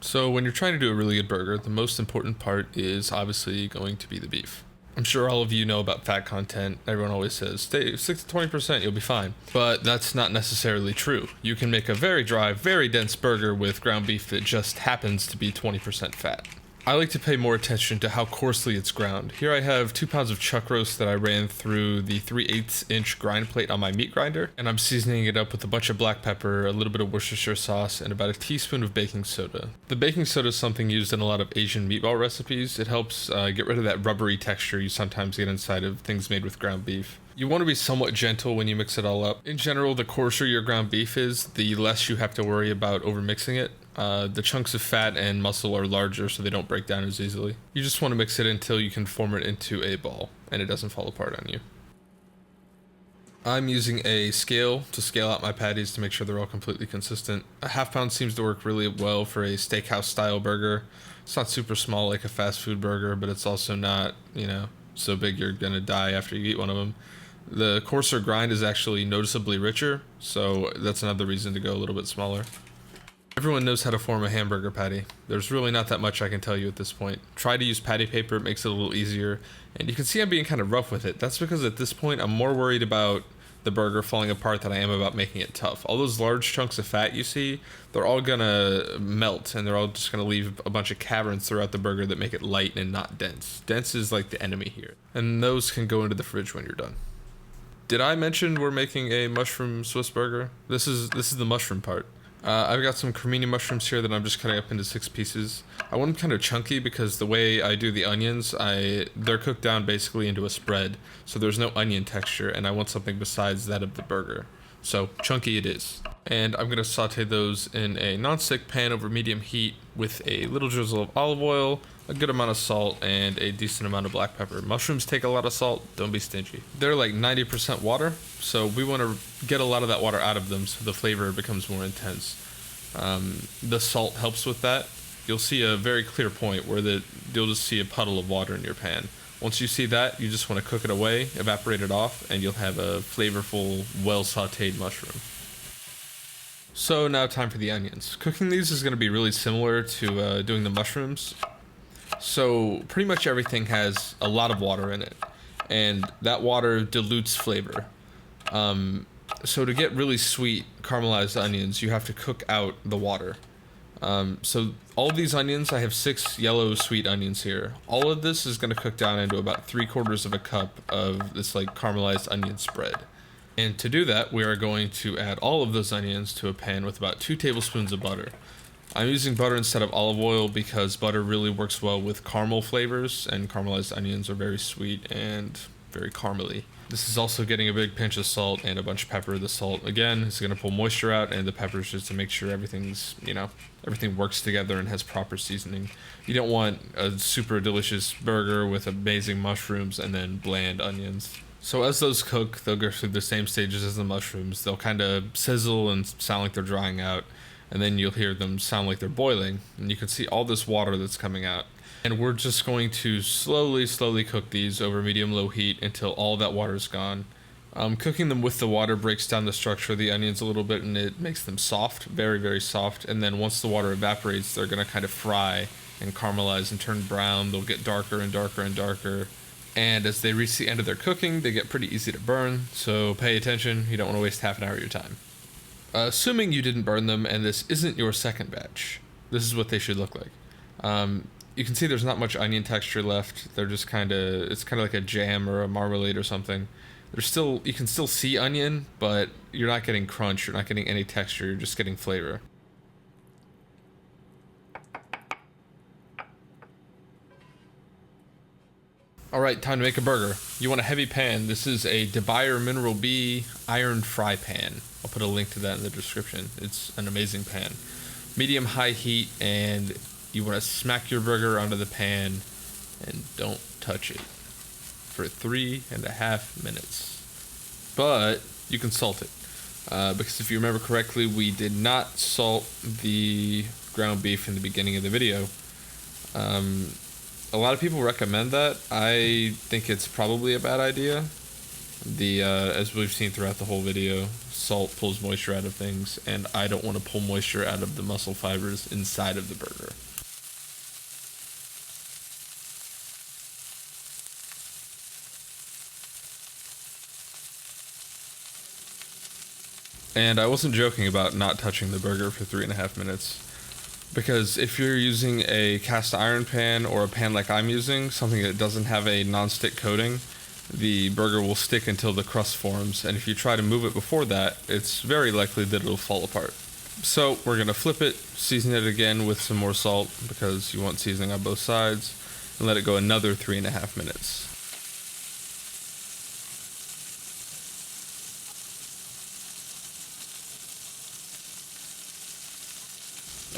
So when you're trying to do a really good burger, the most important part is obviously going to be the beef. I'm sure all of you know about fat content. Everyone always says, stay 6 to 20%, you'll be fine. But that's not necessarily true. You can make a very dry, very dense burger with ground beef that just happens to be 20% fat. I like to pay more attention to how coarsely it's ground. Here I have 2 pounds of chuck roast that I ran through the 3/8 inch grind plate on my meat grinder, and I'm seasoning it up with a bunch of black pepper, a little bit of Worcestershire sauce, and about a teaspoon of baking soda. The baking soda is something used in a lot of Asian meatball recipes. It helps get rid of that rubbery texture you sometimes get inside of things made with ground beef. You want to be somewhat gentle when you mix it all up. In general, the coarser your ground beef is, the less you have to worry about overmixing it. The chunks of fat and muscle are larger, so they don't break down as easily. You just want to mix it until you can form it into a ball, and it doesn't fall apart on you. I'm using a scale to scale out my patties to make sure they're all completely consistent. A half pound seems to work really well for a steakhouse style burger. It's not super small like a fast food burger, but it's also not, so big you're gonna die after you eat one of them. The coarser grind is actually noticeably richer, so that's another reason to go a little bit smaller. Everyone knows how to form a hamburger patty. There's really not that much I can tell you at this point. Try to use patty paper, it makes it a little easier. And you can see I'm being kind of rough with it. That's because at this point I'm more worried about the burger falling apart than I am about making it tough. All those large chunks of fat you see, they're all gonna melt and they're all just gonna leave a bunch of caverns throughout the burger that make it light and not dense. Dense is like the enemy here. And those can go into the fridge when you're done. Did I mention we're making a mushroom Swiss burger? This is the mushroom part. I've got some Crimini mushrooms here that I'm just cutting up into 6 pieces. I want them kind of chunky because the way I do the onions, they're cooked down basically into a spread, so there's no onion texture, and I want something besides that of the burger. So chunky it is. And I'm going to saute those in a non-stick pan over medium heat with a little drizzle of olive oil, a good amount of salt, and a decent amount of black pepper. Mushrooms take a lot of salt, don't be stingy. They're like 90% water, so we want to get a lot of that water out of them so the flavor becomes more intense. The salt helps with that. You'll see a very clear point where you'll just see a puddle of water in your pan. Once you see that, you just want to cook it away, evaporate it off, and you'll have a flavorful, well sauteed mushroom. So now time for the onions. Cooking these is going to be really similar to doing the mushrooms. So pretty much everything has a lot of water in it, and that water dilutes flavor. So to get really sweet caramelized onions, you have to cook out the water. So all of these onions, I have 6 yellow sweet onions here. All of this is going to cook down into about 3/4 of a cup of this like caramelized onion spread. And to do that, we are going to add all of those onions to a pan with about 2 tablespoons of butter. I'm using butter instead of olive oil because butter really works well with caramel flavors, and caramelized onions are very sweet and very caramely. This is also getting a big pinch of salt and a bunch of pepper. The salt, again, is going to pull moisture out, and the peppers just to make sure everything works together and has proper seasoning. You don't want a super delicious burger with amazing mushrooms and then bland onions. So as those cook, they'll go through the same stages as the mushrooms. They'll kind of sizzle and sound like they're drying out, and then you'll hear them sound like they're boiling, and you can see all this water that's coming out. And we're just going to slowly cook these over medium-low heat until all that water is gone. Cooking them with the water breaks down the structure of the onions a little bit, and it makes them soft, very, very soft. And then once the water evaporates, they're going to kind of fry and caramelize and turn brown. They'll get darker and darker and darker. And as they reach the end of their cooking, they get pretty easy to burn. So pay attention. You don't want to waste half an hour of your time. Assuming you didn't burn them and this isn't your second batch, this is what they should look like. You can see there's not much onion texture left. They're just it's kind of like a jam or a marmalade or something. You can still see onion, but you're not getting crunch, you're not getting any texture, you're just getting flavor. Alright, time to make a burger. You want a heavy pan. This is a DeBuyer Mineral B iron fry pan. I'll put a link to that in the description. It's an amazing pan. Medium-high heat, and you want to smack your burger onto the pan and don't touch it for 3.5 minutes. But you can salt it. Because if you remember correctly, we did not salt the ground beef in the beginning of the video. A lot of people recommend that. I think it's probably a bad idea. As we've seen throughout the whole video, salt pulls moisture out of things, and I don't want to pull moisture out of the muscle fibers inside of the burger. And I wasn't joking about not touching the burger for 3.5 minutes. Because if you're using a cast iron pan or a pan like I'm using, something that doesn't have a non-stick coating, the burger will stick until the crust forms. And if you try to move it before that, it's very likely that it'll fall apart. So we're going to flip it, season it again with some more salt because you want seasoning on both sides, and let it go another 3.5 minutes.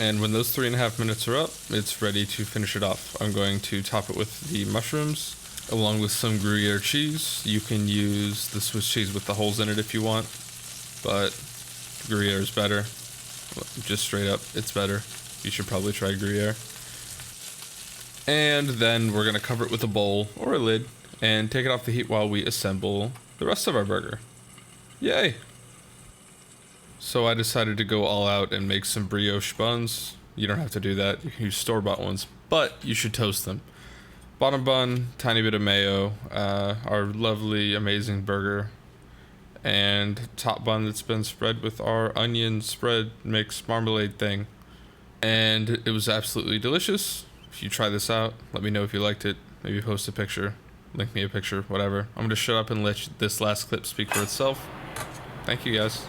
And when those 3.5 minutes are up, it's ready to finish it off. I'm going to top it with the mushrooms, along with some Gruyere cheese. You can use the Swiss cheese with the holes in it if you want, but Gruyere is better. Just straight up, it's better. You should probably try Gruyere. And then we're gonna cover it with a bowl or a lid and take it off the heat while we assemble the rest of our burger. Yay! So I decided to go all out and make some brioche buns. You don't have to do that. You can use store-bought ones, but you should toast them. Bottom bun, tiny bit of mayo, our lovely, amazing burger, and top bun that's been spread with our onion spread mix marmalade thing. And it was absolutely delicious. If you try this out, let me know if you liked it. Maybe post a picture, link me a picture, whatever. I'm going to shut up and let this last clip speak for itself. Thank you guys.